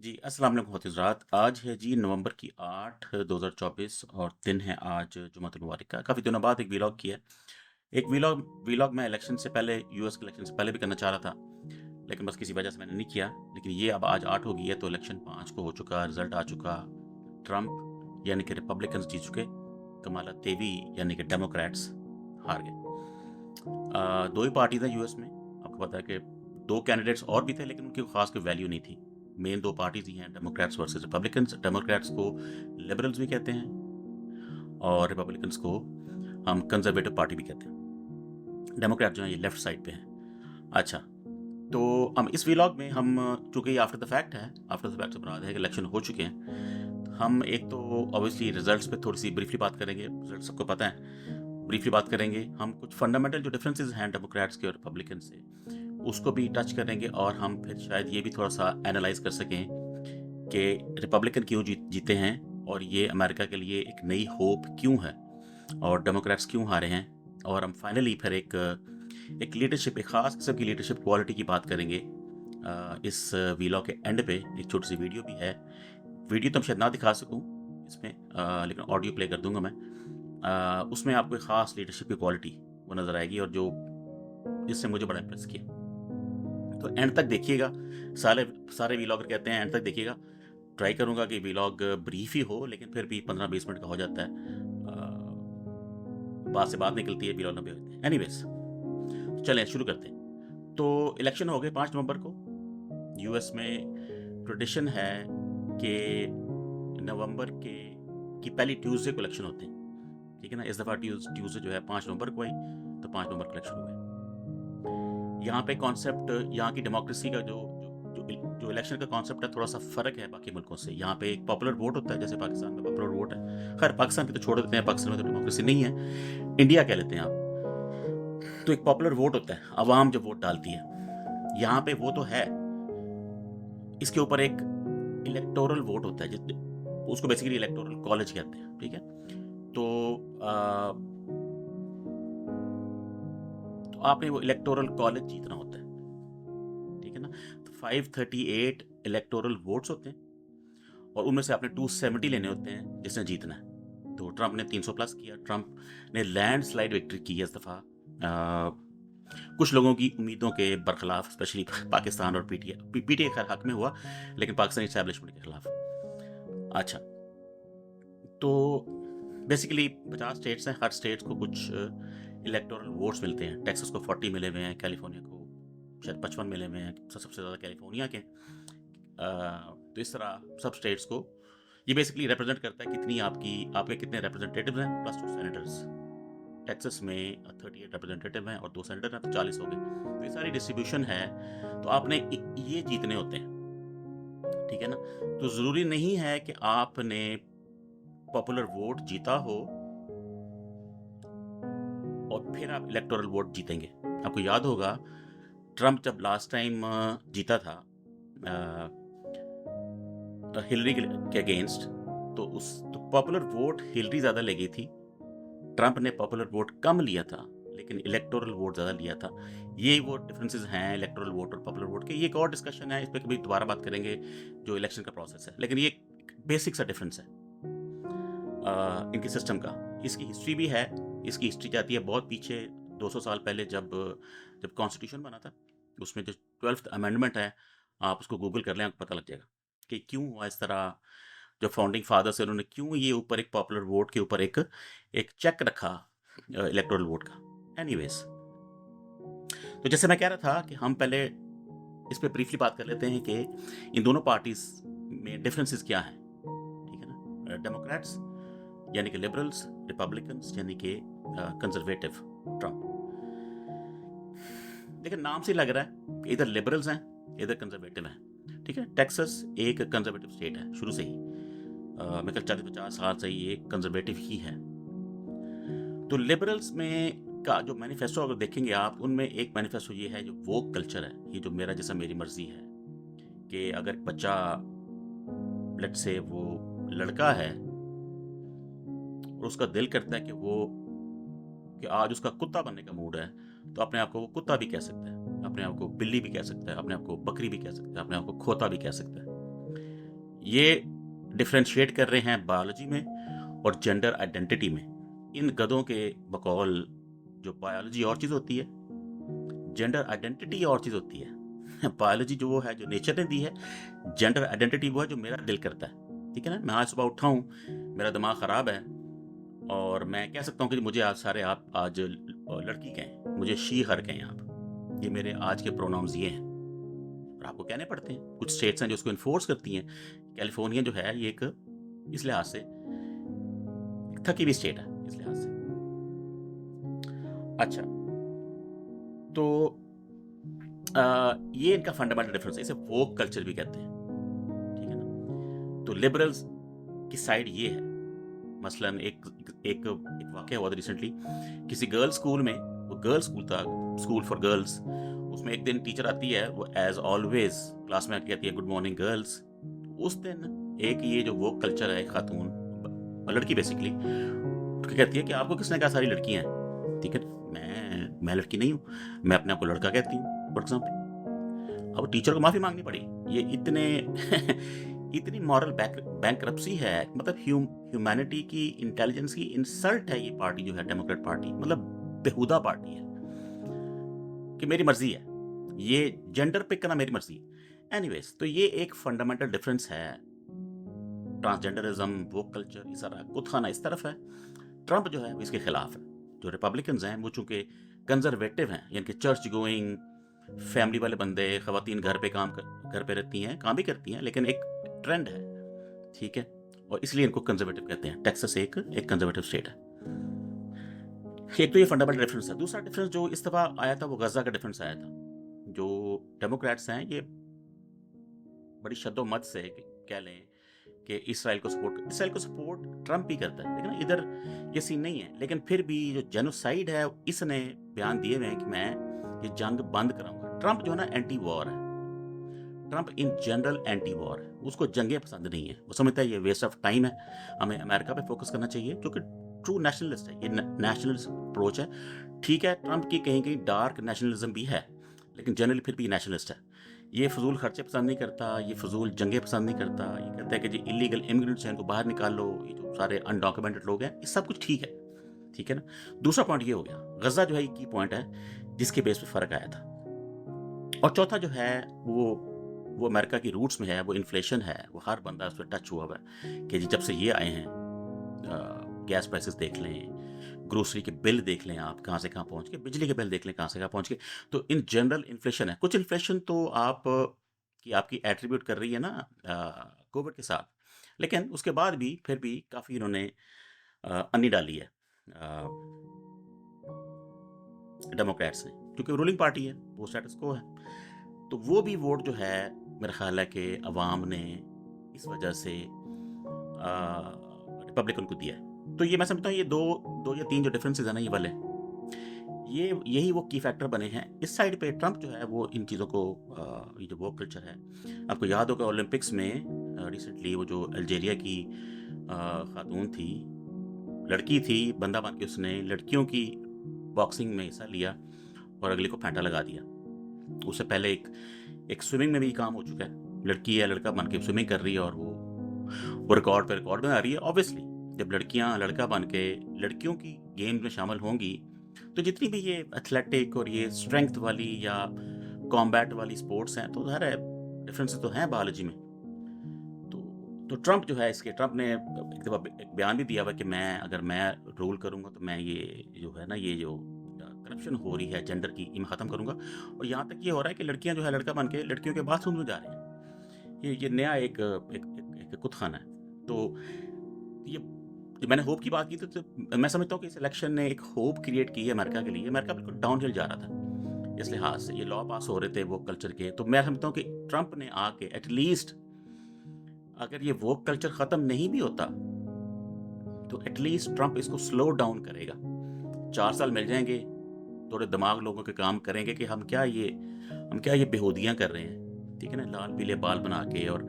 जी, अस्सलाम वालेकुम हज़रात। आज है जी नवंबर की 8 2024 और दिन है आज जुमातुल मुबारक का। काफ़ी दिनों बाद एक व्लॉग किया है। एक व्लॉग व्लॉग मैं इलेक्शन से पहले यूएस के इलेक्शन से पहले भी करना चाह रहा था, लेकिन बस किसी वजह से मैंने नहीं किया। लेकिन ये अब आज 8 हो गई है तो इलेक्शन 5 को हो चुका, रिज़ल्ट आ चुका। ट्रंप यानी कि रिपब्लिकन्स जीत चुके, कमाला तेवी यानी कि डेमोक्रेट्स हार गए। 2 ही पार्टीज़ हैं यूएस में। आपको पता है कि 2 कैंडिडेट्स और भी थे लेकिन उनकी ख़ास कोई वैल्यू नहीं थी। मेन 2 पार्टीज़ ही हैं डेमोक्रेट्स वर्सेस रिपब्लिकन्स। डेमोक्रेट्स को लिबरल्स भी कहते हैं और रिपब्लिकन्स को हम कंज़र्वेटिव पार्टी भी कहते हैं। डेमोक्रेट जो हैं ये लेफ्ट साइड पे हैं। अच्छा, तो हम इस व्लॉग में हम चूँकि ये आफ्टर द फैक्ट है, आफ्टर द फैक्ट से मुराद है कि इलेक्शन हो चुके हैं। हम एक तो ऑब्वियसली रिजल्ट्स पे थोड़ी-सी ब्रीफली बात करेंगे, रिजल्ट सबको पता है। ब्रीफली बात करेंगे, हम कुछ फंडामेंटल जो डिफरेंसेस हैं डेमोक्रेट्स के और रिपब्लिकन से, उसको भी टच करेंगे और हम फिर शायद ये भी थोड़ा-सा एनालाइज़ कर सकें कि रिपब्लिकन क्यों जीते हैं और ये अमेरिका के लिए एक नई होप क्यों है और डेमोक्रेट्स क्यों हारे हैं। और हम फाइनली फिर एक लीडरशिप, एक ख़ास किस्म की लीडरशिप क्वालिटी की बात करेंगे। इस व्लॉग के एंड पे एक छोटी-सी वीडियो भी है। वीडियो तो मैं शायद ना दिखा सकूँ इसमें, लेकिन ऑडियो प्ले कर दूँगा मैं। उसमें आपको एक ख़ास लीडरशिप की क्वालिटी वो नज़र आएगी और जो जिसने मुझे बड़ा इम्प्रेस किया। तो एंड तक देखिएगा। सारे सारे व्लॉगर कहते हैं एंड तक देखिएगा। ट्राई करूँगा कि व्लॉग ब्रीफ ही हो लेकिन फिर भी 15-20 मिनट का हो जाता है। बात से बात निकलती है, व्लॉग लंबे होते हैं। एनीवेज़, चलें शुरू करते हैं। तो इलेक्शन हो गए 5 नवंबर को। यूएस में ट्रेडिशन है कि नवंबर के की पहली ट्यूसडे को इलेक्शन होते हैं। ठीक है ना? इस दफ़ा ट्यूसडे जो है 5 नवंबर को आई, तो 5 नवंबर को इलेक्शन हुए। यहाँ पे कॉन्सेप्ट, यहाँ की डेमोक्रेसी का जो इलेक्शन का कॉन्सेप्ट है, थोड़ा-सा फ़र्क है बाकी मुल्कों से। यहाँ पे एक पॉपुलर वोट होता है, जैसे पाकिस्तान में पॉपुलर वोट है। खैर पाकिस्तान की तो छोड़ देते हैं, पाकिस्तान में तो डेमोक्रेसी नहीं है, इंडिया कह लेते हैं आप। तो एक पॉपुलर वोट होता है, अवाम जब वोट डालती है। यहाँ पे वो तो है, इसके ऊपर एक इलेक्टोरल वोट होता है, जिस उसको बेसिकली इलेक्टोरल कॉलेज कहते हैं, ठीक है? तो तो आपने वो इलेक्टोरल कॉलेज जीतना होता है, ठीक है ना? तो 538 इलेक्टोरल वोट्स होते हैं और उनमें से आपने 270 लेने होते हैं जिसने जीतना है। तो ट्रंप ने 300 प्लस किया। ट्रंप ने लैंडस्लाइड विक्ट्री की है इस दफ़ा। कुछ लोगों की उम्मीदों के बरखिलाफ, स्पेशली पाकिस्तान और पीटीआई। पीटीआई खैर हक में हुआ लेकिन पाकिस्तानी एस्टैब्लिशमेंट के खिलाफ। अच्छा, तो बेसिकली 50 स्टेट्स हैं, हर स्टेट्स को कुछ इलेक्टोरल वोट्स मिलते हैं। टेक्सास को 40 मिले हुए हैं, कैलिफोर्निया को शायद 55 मिले हुए हैं, सबसे ज़्यादा कैलिफोर्निया के। तो इस तरह सब स्टेट्स को ये बेसिकली रिप्रेजेंट करता है कितनी आपके कितने रिप्रेजेंटेटिव्स हैं प्लस 2 सेनेटर्स। टेक्सास में 38 रिप्रेजेंटेटिव हैं और 2 सेनेटर हैं, तो 40 हो गए। तो ये सारी डिस्ट्रीब्यूशन है, तो आपने ये जीतने होते हैं, ठीक है ना? तो ज़रूरी नहीं है कि आपने पॉपुलर वोट जीता हो और फिर आप इलेक्टोरल वोट जीतेंगे। आपको याद होगा ट्रंप जब लास्ट टाइम जीता था हिलरी के अगेंस्ट, तो पॉपुलर वोट हिलरी ज़्यादा ले गई थी। ट्रंप ने पॉपुलर वोट कम लिया था लेकिन इलेक्टोरल वोट ज़्यादा लिया था। ये वो डिफरेंसेस हैं इलेक्टोरल वोट और पॉपुलर वोट के। ये एक और डिस्कशन है, इस पे कभी दोबारा बात करेंगे, जो इलेक्शन का प्रोसेस है। लेकिन ये बेसिक सा डिफरेंस है इनके सिस्टम का। इसकी हिस्ट्री भी है। इसकी हिस्ट्री जाती है बहुत पीछे, 200 साल पहले, जब जब कॉन्स्टिट्यूशन बना था। उसमें जो 12th अमेंडमेंट है, आप उसको गूगल कर लें, आपको पता लग जाएगा कि क्यों हुआ इस तरह। जो फाउंडिंग फादर्स है उन्होंने क्यों ये ऊपर एक पॉपुलर वोट के ऊपर एक एक चेक रखा इलेक्टोरल वोट का। एनीवेज, तो जैसे मैं कह रहा था कि हम पहले इस पे ब्रीफली बात कर लेते हैं कि इन दोनों पार्टीज में डिफरेंसेस क्या हैं, ठीक है ना? डेमोक्रेट्स यानी कि लिबरल्स, रिपब्लिकन्स यानी कि कंजर्वेटिव, ट्रंप। लेकिन नाम से लग रहा है कि इधर लिबरल्स हैं इधर कंजर्वेटिव हैं, ठीक है? टेक्सास एक कंजर्वेटिव स्टेट है शुरू से ही। मैं कल 40-50 साल से ये कंजर्वेटिव ही है। तो लिबरल्स में का जो मैनिफेस्टो अगर देखेंगे आप, उनमें एक मैनिफेस्टो ये है, जो वोक कल्चर है, ये जो मेरा जैसा मेरी मर्जी है, कि अगर बच्चा, लेट्स से वो लड़का है और उसका दिल करता है कि आज उसका कुत्ता बनने का मूड है, तो अपने आप को वो कुत्ता भी कह सकता है, अपने आप को बिल्ली भी कह सकता है, अपने आप को बकरी भी कह सकता है, अपने आप को खोता भी कह सकता है। ये डिफ्रेंशिएट कर रहे हैं बायोलॉजी में और जेंडर आइडेंटिटी में। इन गधों के बकौल जो बायोलॉजी और चीज़ होती है, जेंडर आइडेंटिटी और चीज़ होती है। बायोलॉजी जो वो है जो नेचर ने दी है, जेंडर आइडेंटिटी वो है जो मेरा दिल करता है। ठीक है ना, मैं आज सुबह उठा हूँ, मेरा दिमाग ख़राब है और मैं कह सकता हूँ कि मुझे आज सारे आप आज लड़की कहें, मुझे शी हर कहें आप, ये मेरे आज के प्रोनाउंस ये हैं और आपको कहने पड़ते हैं। कुछ स्टेट्स हैं जो उसको इन्फोर्स करती हैं। कैलिफोर्निया जो है ये एक इस लिहाज से थकी हुई स्टेट है इस लिहाज से। अच्छा, तो ये इनका फंडामेंटल डिफरेंस है, इसे वोक कल्चर भी कहते हैं। ठीक है ना, तो लिबरल्स की साइड ये है। मसलन एक एक, एक वाकया हुआ था रिसेंटली, किसी गर्ल्स स्कूल में, वो गर्ल्स स्कूल था, स्कूल फॉर गर्ल्स, उसमें एक दिन टीचर आती है, वो एज ऑलवेज क्लास में आके कहती है गुड मॉर्निंग गर्ल्स। उस दिन एक ये जो वो कल्चर है, खातून लड़की बेसिकली उठ के कहती है कि आपको किसने कहा सारी लड़कियां हैं। ठीक है, मैं लड़की नहीं हूँ, मैं अपने आप को लड़का कहती हूँ फॉर एग्जाम्पल। अब टीचर को माफ़ी मांगनी पड़ी। ये इतने इतनी मॉरल बैंकरप्सी है, मतलब ह्यूमैनिटी की इंटेलिजेंस की इंसल्ट है ये पार्टी जो है डेमोक्रेट पार्टी, मतलब बेहुदा पार्टी है कि मेरी मर्जी है, ये जेंडर पिक करना मेरी मर्जी है। एनीवेज, तो ये एक फंडामेंटल डिफरेंस है। ट्रांसजेंडरिज्म, वो कल्चर, ये सारा कुतखाना इस तरफ है, ट्रंप जो है वो इसके खिलाफ है। जो रिपब्लिकन्स हैं वो चूंकि कंजर्वेटिव हैं, यानी कि चर्च गोइंग फैमिली वाले बंदे, खवातीन घर पे रहती हैं, काम भी करती हैं, लेकिन एक ट्रेंड है। ठीक है, और इसलिए इनको कंजर्वेटिव कहते हैं। टेक्सास एक कंजर्वेटिव स्टेट है। एक तो ये फंडामेंटल डिफरेंस है। दूसरा डिफरेंस जो इस दफा आया था वो गजा का डिफरेंस आया था। जो डेमोक्रेट्स हैं ये बड़ी शद्दोमत से कह लें कि इसराइल को सपोर्ट ट्रंप ही करता है, लेकिन इधर ये सीन नहीं है। लेकिन फिर भी जो जेनोसाइड है, इसने बयान दिए हुए हैं कि मैं ये जंग बंद कराऊंगा। ट्रंप जो है ना एंटी वॉर है, Trump in general anti war है, उसको जंगें पसंद नहीं है। वो समझता है ये वेस्ट ऑफ टाइम है, हमें अमेरिका पे फोकस करना चाहिए, क्योंकि ट्रू नेशनलिस्ट है, ये नेशनलिस्ट अप्रोच है। ठीक है, ट्रंप की कहीं कहीं डार्क नेशनलिज्म भी है, लेकिन जनरली फिर भी नेशनलिस्ट है। ये फजूल खर्चे पसंद नहीं करता, ये फजूल जंगें पसंद नहीं करता। ये कहता है कि जो इलीगल इमिग्रेंट्स हैं इनको बाहर निकालो, ये जो सारे अनडॉक्यूमेंटेड लोग हैं, ये सब कुछ ठीक है। ठीक है ना। दूसरा पॉइंट ये हो गया, गजा जो है की पॉइंट है जिसके बेस पे फर्क आया था। और चौथा जो है वो अमेरिका की रूट्स में है, वो इन्फ्लेशन है। वो हर बंदा उस पर टच हुआ हुआ है कि जब से ये आए हैं, गैस प्राइसेस देख लें, ग्रोसरी के बिल देख लें, आप कहाँ से कहाँ पहुँच गए, बिजली के बिल देख लें कहाँ से कहाँ पहुँच गए। तो इन जनरल इन्फ्लेशन है। कुछ इन्फ्लेशन तो आपकी एट्रीब्यूट कर रही है ना कोविड के साथ, लेकिन उसके बाद भी फिर भी काफ़ी इन्होंने अन्नी डाली है डेमोक्रेट्स ने, क्योंकि रूलिंग पार्टी है, वो स्टेटस को है। तो वो भी वोट जो है मेरा ख्याल है कि अवाम ने इस वजह से रिपब्लिकन को दिया है। तो ये मैं समझता हूँ ये दो या तीन जो डिफरेंसेस है ना, ये वाले यही वो की फैक्टर बने हैं। इस साइड पे ट्रंप जो है वो इन चीज़ों को ये जो वो कल्चर है, आपको याद होगा ओलंपिक्स में रिसेंटली वो जो अल्जीरिया की खातून थी, लड़की थी, बंदा बन के उसने लड़कियों की बॉक्सिंग में हिस्सा लिया और अगले को फेंटा लगा दिया। उससे पहले एक स्विमिंग में भी काम हो चुका है, लड़की या लड़का बन के स्विमिंग कर रही है और वो रिकॉर्ड पे रिकॉर्ड बना रही है। ऑब्वियसली जब लड़कियां लड़का बन के लड़कियों की गेम में शामिल होंगी, तो जितनी भी ये एथलेटिक और ये स्ट्रेंथ वाली या कॉम्बैट वाली स्पोर्ट्स हैं, तो ज़ाहिर है डिफरेंसेस तो हैं बायोलॉजी में। तो ट्रंप जो है, ट्रंप ने एक दफ़ा एक बयान भी दिया हुआ कि अगर मैं रूल करूँगा तो मैं ये जो है ना, ये जो करप्शन हो रही है जेंडर की, ये मैं ख़त्म करूँगा। और यहाँ तक ये हो रहा है कि लड़कियाँ जो है लड़का बन के लड़कियों के बाथरूम में जा रही हैं। ये नया एक कुतखाना है। तो ये मैंने होप की बात की, तो मैं समझता हूँ कि इस इलेक्शन ने एक होप क्रिएट की है अमेरिका के लिए। अमेरिका बिल्कुल डाउनहिल जा रहा था इस लिहाज से, ये लॉ पास हो रहे थे वो कल्चर के। तो मैं समझता हूँ कि ट्रंप ने आके एटलीस्ट, अगर ये वो कल्चर ख़त्म नहीं भी होता तो एटलीस्ट ट्रंप इसको स्लो डाउन करेगा। 4 साल मिल जाएंगे, थोड़े दिमाग लोगों के काम करेंगे कि हम क्या ये बेहूदियाँ कर रहे हैं। ठीक है ना, लाल पीले बाल बना के और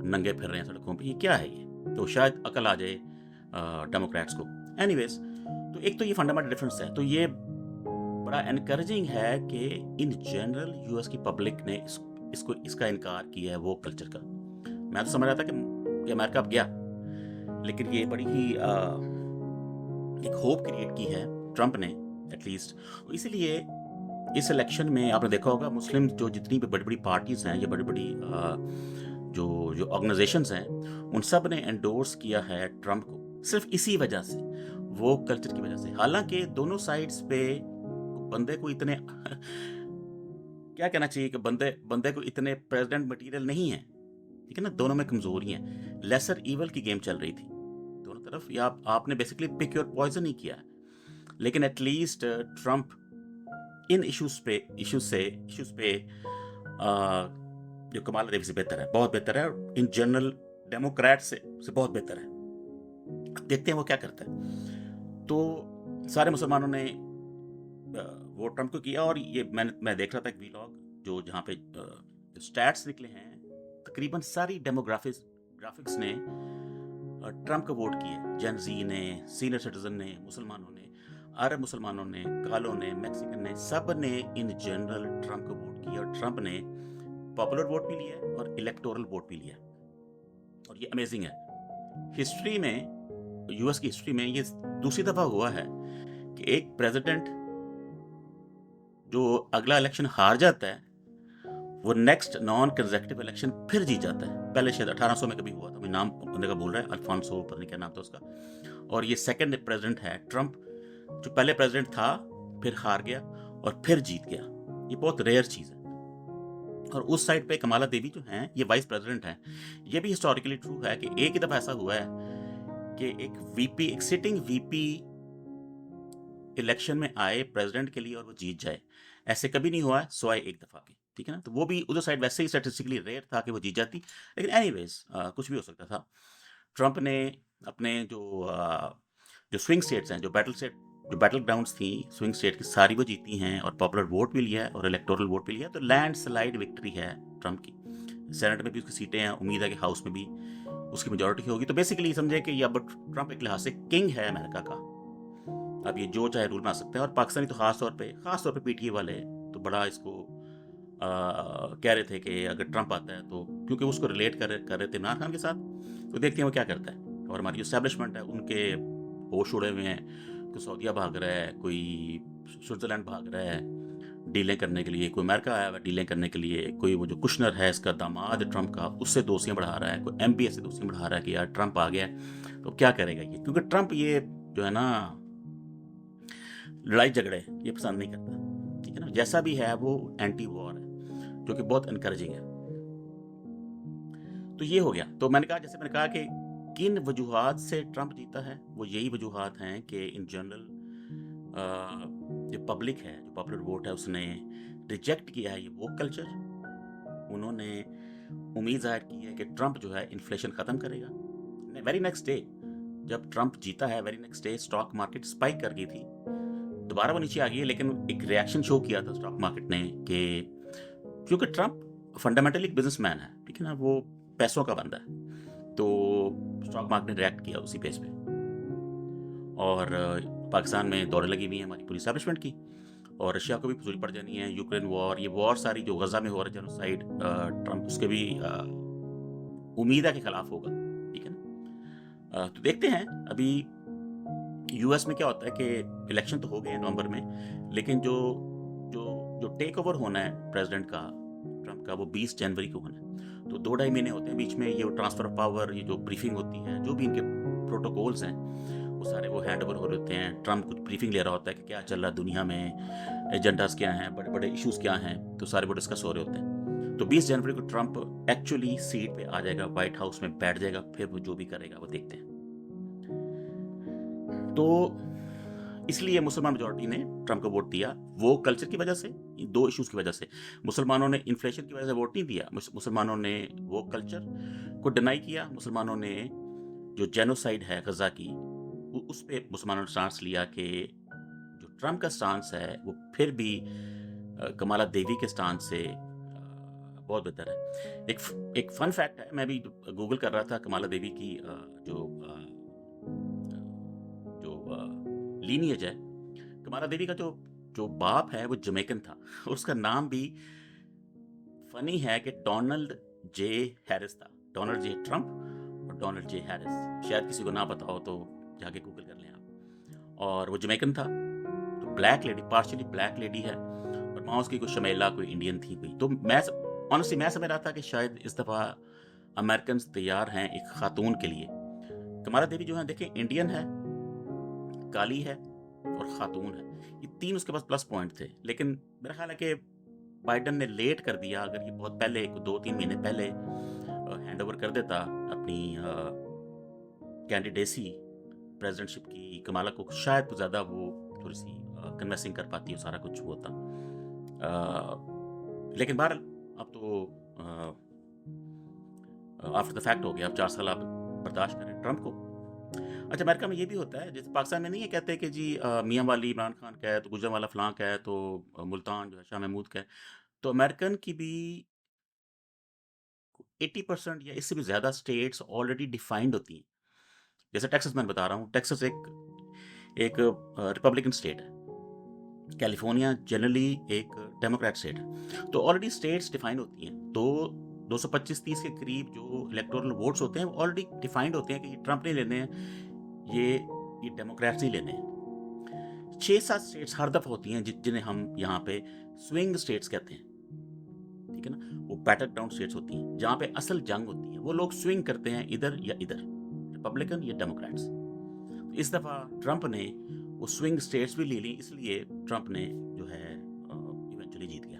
नंगे फिर रहे हैं सड़कों पे, ये क्या है ये। तो शायद अकल आ जाए डेमोक्रेट्स को। एनीवेज, तो एक तो ये फंडामेंटल डिफरेंस है। तो ये बड़ा एनकरेजिंग है कि इन जनरल यूएस की पब्लिक ने इसका इनकार किया है वो कल्चर का। मैं तो समझ रहा था कि कि अमेरिका अब गया, लेकिन ये बड़ी ही एक होप क्रिएट की है ट्रंप ने एटलीस्ट। इसीलिए इस इलेक्शन में आपने देखा होगा मुस्लिम जो जितनी भी बड़ी बड़ी पार्टीज हैं या बड़ी बड़ी जो जो ऑर्गेनाइजेशंस हैं, उन सब ने एंडोर्स किया है ट्रंप को, सिर्फ इसी वजह से, वो कल्चर की वजह से। हालांकि दोनों साइड्स पे बंदे को इतने क्या कहना चाहिए कि बंदे को इतने प्रेसिडेंट मटेरियल नहीं है, ठीक है ना, दोनों में कमजोरी है। लेसर इवल की गेम चल रही थी दोनों तरफ, या आपने बेसिकली पिक योर पॉइजन ही किया है। लेकिन एटलीस्ट ट्रंप इन इश्यूज पे जो कमाला देवी से बेहतर है, बहुत बेहतर है, इन जनरल डेमोक्रेट से बहुत बेहतर है। अब देखते हैं वो क्या करता है। तो सारे मुसलमानों ने वोट ट्रंप को किया, और ये मैं देख रहा था एक वीलॉग जो जहाँ पे स्टैट्स निकले हैं, तकरीबन सारी ग्राफिक्स ने ट्रंप को वोट किया। जेन जी ने, सीनियर सिटीजन ने, मुसलमानों ने, अरब मुसलमानों ने, कालों ने, मैक्सिकन ने, सब ने इन जनरल ट्रंप को वोट किया। और ट्रंप ने पॉपुलर वोट भी लिया और इलेक्टोरल वोट भी लिया। और ये अमेजिंग है। हिस्ट्री में, यूएस की हिस्ट्री में ये दूसरी दफा हुआ है कि एक प्रेसिडेंट जो अगला इलेक्शन हार जाता है, वो नेक्स्ट नॉन कंसेक्यूटिव इलेक्शन फिर जीत जाता है। पहले शायद 1800 में कभी हुआ था, मैं नाम बंदे का बोल रहा है, अल्फांसो पता नहीं क्या नाम था उसका। और ये सेकंड प्रेसिडेंट है ट्रंप, जो पहले प्रेसिडेंट था फिर हार गया और फिर जीत गया। ये बहुत रेयर चीज है। और उस साइड पे कमाला देवी जो हैं, ये वाइस प्रेसिडेंट हैं। ये भी हिस्टोरिकली ट्रू है कि एक ही दफा ऐसा हुआ है कि एक सिटिंग वीपी इलेक्शन में आए प्रेसिडेंट के लिए और वो जीत जाए। ऐसे कभी नहीं हुआ है सिवाय एक दफा के, ठीक है ना। तो वो भी उधर साइड वैसे ही स्टैटिस्टिकली रेयर था कि वो जीत जाती, लेकिन एनीवेज कुछ भी हो सकता था। ट्रंप ने अपने जो स्विंग स्टेट्स हैं, जो बैटल ग्राउंड्स थी स्विंग स्टेट की, सारी वो जीती हैं, और पॉपुलर वोट भी लिया है और इलेक्टोरल वोट भी लिया है। तो लैंडस्लाइड विक्ट्री है ट्रंप की। सेनेट में भी उसकी सीटें हैं, उम्मीद है कि हाउस में भी उसकी मेजोरिटी होगी। तो बेसिकली समझे कि अब ट्रंप एक लिहाज से किंग है अमेरिका का। अब ये जो चाहे रूल बना सकते हैं। और पाकिस्तानी तो खास तौर पे पीटीए वाले तो बड़ा इसको कह रहे थे कि अगर ट्रंप आता है तो, क्योंकि उसको रिलेट कर रहे थे इमरान खान के साथ, तो देखते हैं वो क्या करता है। और हमारी इस्टेब्लिशमेंट है, उनके होश उड़े हुए हैं। कोई सऊदीया भाग रहा है, कोई स्विट्ज़रलैंड भाग रहा है डीलें करने के लिए, कोई अमेरिका आया हुआ है डीलें करने के लिए, कोई वो जो कुशनर है इसका दामाद ट्रंप का, उससे दोस्तियाँ बढ़ा रहा है, कोई एमबीएस से दोस्तियाँ बढ़ा रहा है कि यार ट्रंप आ गया तो क्या करेगा ये। क्योंकि ट्रंप ये जो है ना, लड़ाई झगड़े ये पसंद नहीं करता, ठीक है ना। जैसा भी है वो एंटी वॉर है, जो कि बहुत इनकरेजिंग है। तो ये हो गया। तो जैसे मैंने कहा कि किन वजूहात से ट्रंप जीता है, वो यही वजूहात हैं कि इन जनरल जो पब्लिक है, जो पॉपुलर वोट है, उसने रिजेक्ट किया है ये वोक कल्चर। उन्होंने उम्मीद जाहिर की है कि ट्रंप जो है इन्फ्लेशन ख़त्म करेगा। वेरी नेक्स्ट डे जब ट्रंप जीता है, very next day stock market spike कर गई थी, दोबारा वो नीचे आ गई है। लेकिन एक रिएक्शन शो किया था स्टॉक मार्केट ने कि क्योंकि ट्रंप फंडामेंटली एक बिजनेसमैन है, ठीक है ना, वो पैसों का बंदा है, तो स्टॉक मार्केट ने रिएक्ट किया उसी बेस पे। और पाकिस्तान में दौरे लगी हुई है हमारी पूरी एस्टैब्लिशमेंट की, और रशिया को भी फजूल पड़ जानी है। यूक्रेन वॉर, ये वॉर सारी जो गजा में हो रहा है जेनोसाइड, ट्रंप उसके भी उम्मीद है के खिलाफ होगा, ठीक है ना। तो देखते हैं अभी यूएस में क्या होता है कि इलेक्शन तो हो गए नवंबर में, लेकिन जो जो जो टेक ओवर होना है प्रेसिडेंट का, ट्रंप का, वो 20 जनवरी को होना है। तो 2-2.5 महीने होते हैं बीच में, ये ट्रांसफर ऑफ पावर, ये जो ब्रीफिंग होती है, जो भी इनके प्रोटोकॉल्स हैं, वो सारे वो हैंड ओवर हो रहे होते हैं। ट्रंप कुछ ब्रीफिंग ले रहा होता है कि क्या चल रहा है दुनिया में, एजेंडास क्या हैं, बड़े बड़े इश्यूज क्या हैं, तो सारे वो डिस्कस हो रहे होते हैं। तो 20 जनवरी को ट्रंप एक्चुअली सीट पे आ जाएगा, व्हाइट हाउस में बैठ जाएगा, फिर वो जो भी करेगा वो देखते हैं। तो इसलिए मुसलमान मेजॉरिटी ने ट्रंप को वोट दिया, वो कल्चर की वजह से, दो इश्यूज की वजह से। मुसलमानों ने इन्फ्लेशन की वजह से वोट नहीं दिया, मुसलमानों ने वो कल्चर को डिनाई किया। मुसलमानों ने जो जेनोसाइड है गजा की, उस पर मुसलमानों ने स्टांस लिया कि जो ट्रंप का स्टांस है वो फिर भी कमाला देवी के स्टांस से बहुत बेहतर है। एक फन फैक्ट है, मैं भी गूगल कर रहा था कमाला देवी की जो लीनियज है। कमाला देवी का जो जो बाप है वो जमैकन था, और उसका नाम भी फनी है कि डोनाल्ड जे हैरिस था। डोनाल्ड जे ट्रंप और डोनाल्ड जे हैरिस, शायद किसी को ना पता हो तो जाके गूगल कर लें आप। और वो जमैकन था, तो black lady, partially black lady है, और माँ उसकी कोई शमेला, कोई इंडियन थी कोई। तो मैं ऑनेस्टली मैं समझ रहा था कि शायद इस दफ़ा अमेरिकन तैयार हैं एक खातून के लिए। कमाला देवी जो है देखें, इंडियन है, काली है और खातून है, ये तीन उसके पास प्लस पॉइंट थे। लेकिन मेरा ख्याल है कि बाइडन ने लेट कर दिया। अगर ये बहुत पहले 2-3 महीने पहले हैंड ओवर कर देता अपनी कैंडिडेसी प्रेसिडेंटशिप की कमाला को, शायद तो ज़्यादा वो थोड़ी सी कन्विंसिंग कर पाती और सारा कुछ होता। लेकिन बहरहाल अब तो आफ्टर द फैक्ट हो गया। अब 4 साल आप बर्दाश्त करें ट्रंप को। अच्छा, अमेरिका में ये भी होता है, जैसे पाकिस्तान में नहीं है कहते कि जी मियाँ वाली इमरान खान का है, तो गुजरावाला फलां का है, तो मुल्तान जो है शाह महमूद का है। तो अमेरिकन की भी 80% या इससे भी ज़्यादा स्टेट्स ऑलरेडी डिफाइंड होती हैं। जैसे टेक्सास मैं बता रहा हूँ, टेक्सास एक रिपब्लिकन स्टेट है, कैलिफोर्निया जनरली एक डेमोक्रेट स्टेट है। तो ऑलरेडी स्टेट्स डिफाइंड होती हैं। तो 225-30 के करीब जो इलेक्टोरल वोट्स होते हैं वो ऑलरेडी डिफाइंड होते हैं कि ये ट्रंप नहीं लेने हैं, ये डेमोक्रेट्स नहीं लेने हैं। 6-7 स्टेट्स हर दफ़ा होती हैं जिन्हें हम यहाँ पे स्विंग स्टेट्स कहते हैं, ठीक है ना। वो बैटल ग्राउंड स्टेट्स होती हैं जहाँ पे असल जंग होती है। वो लोग स्विंग करते हैं इधर या इधर, रिपब्लिकन या डेमोक्रेट्स। तो इस दफ़ा ट्रंप ने वो स्विंग स्टेट्स भी ले ली, इसलिए ट्रंप ने जो है इवेंचुअली जीत गया।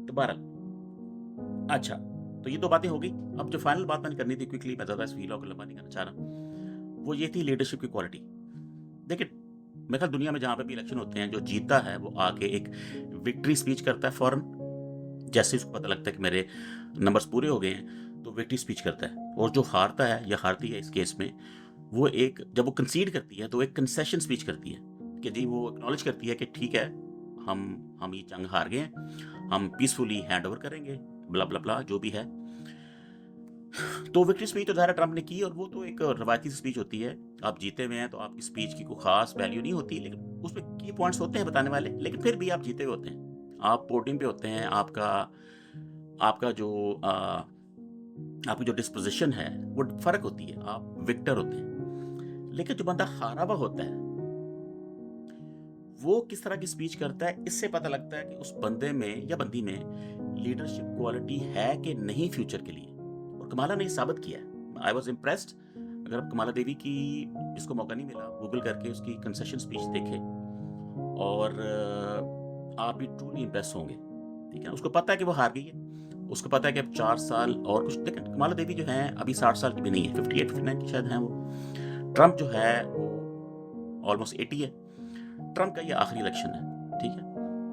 तो बहरहाल, अच्छा, तो ये 2 बातें हो गई। अब जो फाइनल बात मैंने करनी थी क्विकली, मैं ज़्यादा इस वीलॉग को लंबा नहीं करना चाह रहा, वो ये थी लीडरशिप की क्वालिटी। देखिए, मेरे ख्याल दुनिया में जहाँ पे भी इलेक्शन होते हैं, जो जीतता है वो आके एक विक्ट्री स्पीच करता है फ़ौरन। जैसे उसको पता लगता है कि मेरे नंबर्स पूरे हो गए हैं, तो विक्ट्री स्पीच करता है। और जो हारता है या हारती है इस केस में, वो जब वो कंसीड करती है तो एक कंसेशन स्पीच करती है कि जी वो एक्नॉलेज करती है कि ठीक है, हम ये जंग हार गए हैं, हम पीसफुली हैंड ओवर करेंगे, ब्ला ब्ला ब्ला जो भी है। तो विक्ट्री स्पीच तो ज़ाहिर ट्रंप ने की, और वो तो एक रवायती स्पीच होती है। आप जीते हुए हैं तो आपकी स्पीच की कोई खास वैल्यू नहीं होती, लेकिन उसमें की पॉइंट्स होते हैं बताने वाले, लेकिन फिर भी आप जीते हुए होते हैं, आप पोडियम पे होते हैं, आपका जो डिस्पोजिशन है वो फर्क होती है, आप विक्टर होते हैं। लेकिन जो बंदा हारा हुआ होता है वो किस तरह की स्पीच करता है, इससे पता लगता है कि उस बंदे में या बंदी में लीडरशिप क्वालिटी है कि नहीं फ्यूचर के लिए। और कमाला ने साबित किया है। I was impressed. अगर आप कमाला देवी की, जिसको मौका नहीं मिला, गूगल करके उसकी कंसेशन स्पीच देखे, और आप भी ट्रूली इम्प्रेस होंगे, ठीक है। उसको पता है कि वो हार गई है, उसको पता है कि अब 4 साल और कुछ। लेकिन कमाला देवी जो है अभी 60 साल की भी नहीं है, 58-59 की शायद हैं वो। ट्रंप जो है वो ऑलमोस्ट 80 है। ट्रंप का ये आखिरी इलेक्शन है, ठीक है।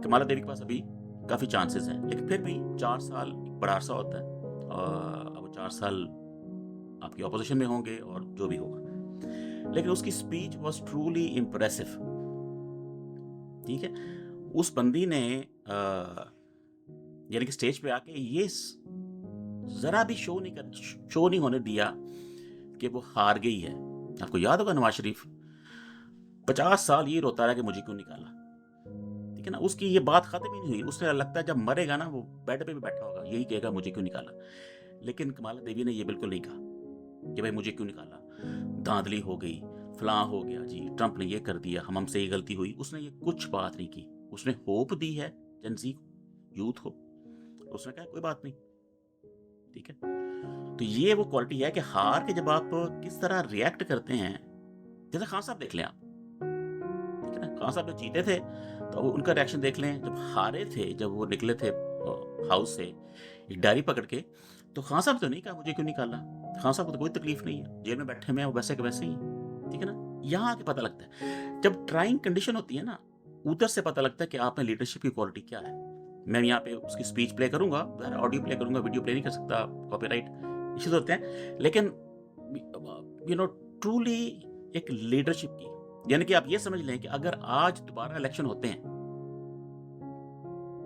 कमाला देवी के पास अभी काफ़ी चांसेस हैं, लेकिन फिर भी 4 साल एक बड़ा अरसा होता है। अब वो 4 साल आपकी ऑपोजिशन में होंगे और जो भी होगा, लेकिन उसकी स्पीच वॉज ट्रूली इम्प्रेसिव, ठीक है। उस बंदी ने यानी कि स्टेज पे आके ये ज़रा भी शो नहीं होने दिया कि वो हार गई है। आपको याद होगा नवाज शरीफ 50 साल ये रोता रहा कि मुझे क्यों निकाला, ठीक है ना। उसकी ये बात खत्म ही नहीं हुई। उसने लगता है जब मरेगा ना, वो बेड पे भी बैठा होगा, यही कहेगा मुझे क्यों निकाला। लेकिन कमाला देवी ने ये बिल्कुल नहीं कहा कि भाई मुझे क्यों निकाला, धांधली हो गई, फलां हो गया जी, ट्रंप ने ये कर दिया, हमसे ये गलती हुई। उसने ये कुछ बात नहीं की। उसने होप दी है जेंजी यूथ को, उसने कहा कोई बात नहीं, ठीक है। तो ये वो क्वालिटी है कि हार के जब आप किस तरह रिएक्ट करते हैं। जैसे खान साहब देख लें आप, ठीक है ना। खान साहब जब जीते थे तो उनका रिएक्शन देख लें। जब हारे थे, जब वो निकले थे हाउस से एक डायरी पकड़ के, तो खान साहब तो नहीं कहा मुझे क्यों निकाला। खान साहब को तो कोई तकलीफ नहीं है, जेल में बैठे हुए हैं, वो वैसे के वैसे ही, ठीक है ना। यहाँ आके पता लगता है, जब ट्राइंग कंडीशन होती है ना, उधर से पता लगता है कि आप में लीडरशिप की क्वालिटी क्या है। मैं यहाँ पे उसकी स्पीच प्ले करूंगा, ऑडियो प्ले करूंगा, वीडियो प्ले नहीं कर सकता, कॉपीराइट इश्यूज होते हैं। लेकिन ट्रूली एक लीडरशिप की, यानी कि आप ये समझ लें कि अगर आज दोबारा इलेक्शन होते हैं,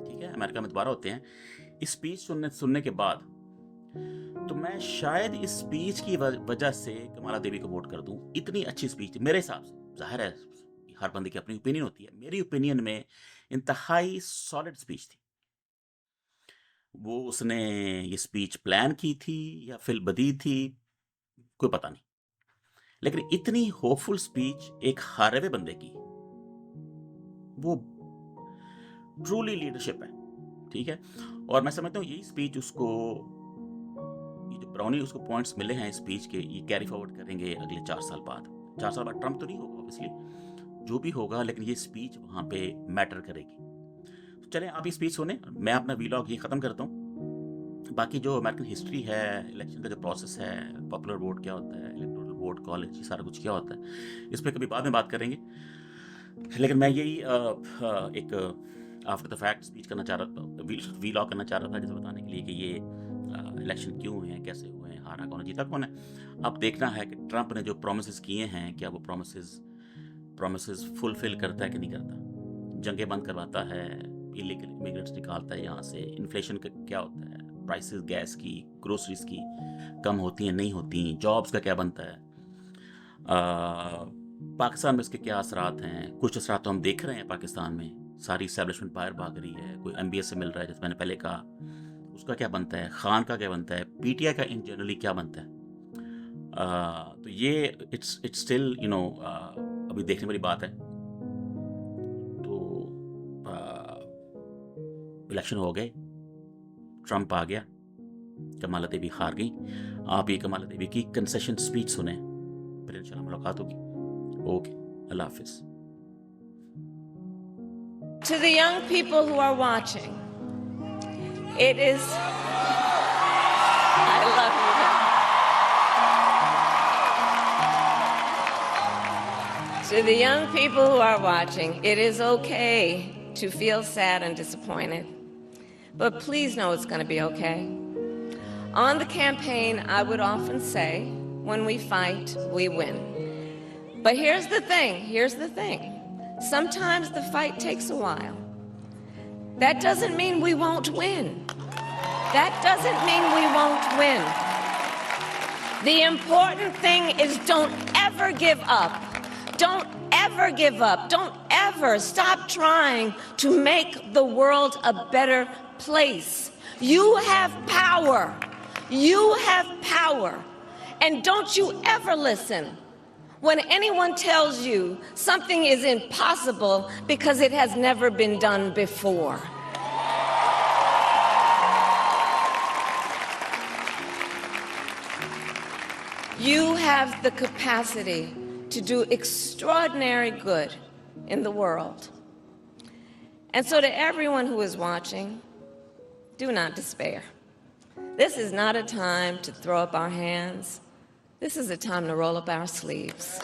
ठीक है, अमेरिका में दोबारा होते हैं, इस स्पीच सुनने के बाद, तो मैं शायद इस स्पीच की वजह से कमाला देवी को वोट कर दूं। इतनी अच्छी स्पीच थी मेरे हिसाब से। जाहिर है हर बंदे की अपनी ओपिनियन होती है, मेरी ओपिनियन में इंतहाई सॉलिड स्पीच थी वो। उसने ये स्पीच प्लान की थी या फिर बदी थी, कोई पता नहीं। लेकिन इतनी होपफुल स्पीच एक हारे हुए बंदे की, वो ट्रूली लीडरशिप है, ठीक है? और मैं समझता हूँ यही स्पीच उसको, ये जो ब्राउनी उसको पॉइंट्स मिले हैं स्पीच के, ये कैरी फॉरवर्ड करेंगे अगले 4 साल बाद। 4 साल बाद ट्रम्प तो नहीं होगा ऑब्वियसली, जो भी होगा, लेकिन ये स्पीच वहाँ पे मैटर करेगी। तो चलें आप ये स्पीच सुने, मैं अपना वीलॉग ये ख़त्म करता हूँ। बाकी जो अमेरिकन हिस्ट्री है, इलेक्शन का जो प्रोसेस है, पॉपुलर वोट क्या होता है, इलेक्टोरल वोट, कॉलेज, ये सारा कुछ क्या होता है, इस पे कभी बाद में बात करेंगे। लेकिन मैं यही एक आफ्टर द फैक्ट स्पीच करना चाह रहा था, वीलॉग करना चाह रहा था, जैसे बताने के लिए कि ये इलेक्शन क्यों हुए हैं, कैसे हुए हैं, हारा कौन है, जीता कौन है। अब देखना है कि ट्रंप ने जो प्रोमिस किए हैं, क्या वो प्रोमिस फुलफिल करता है कि नहीं करता। जंगें बंद करवाता है, इलीगल इमिग्रेंट्स निकालता है यहाँ से, इन्फ्लेशन का क्या होता है, प्राइसेस गैस की, ग्रोसरीज की कम होती हैं नहीं होती, जॉब्स का क्या बनता है, पाकिस्तान में इसके क्या असरात हैं। कुछ असरात तो हम देख रहे हैं पाकिस्तान में, सारी इस्टेब्लिशमेंट बाहर भाग रही है, कोई MBS से मिल रहा है जैसे मैंने पहले कहा, उसका क्या बनता है, खान का क्या बनता है, PTI का इन जनरली क्या बनता है। तो ये इट्स स्टिल अभी देखने वाली बात है। तो इलेक्शन हो गए, ट्रंप आ गया, कमाला देवी हार गई। आप ये कमाला देवी की कंसेशन स्पीच सुने, फिर इंशाल्लाह मुलाकात होगी। Okay, Allah Hafiz. To the young people who are watching, it is, I love you. To the young people who are watching, it is okay to feel sad and disappointed, but please know it's going to be okay. On the campaign, I would often say, when we fight, we win. But here's the thing. Sometimes the fight takes a while. That doesn't mean we won't win. That doesn't mean we won't win. The important thing is don't ever give up. Don't ever give up. Don't ever stop trying to make the world a better place. You have power. You have power. And don't you ever listen when anyone tells you something is impossible because it has never been done before. You have the capacity to do extraordinary good in the world. And so to everyone who is watching, do not despair. This is not a time to throw up our hands. This is a time to roll up our sleeves.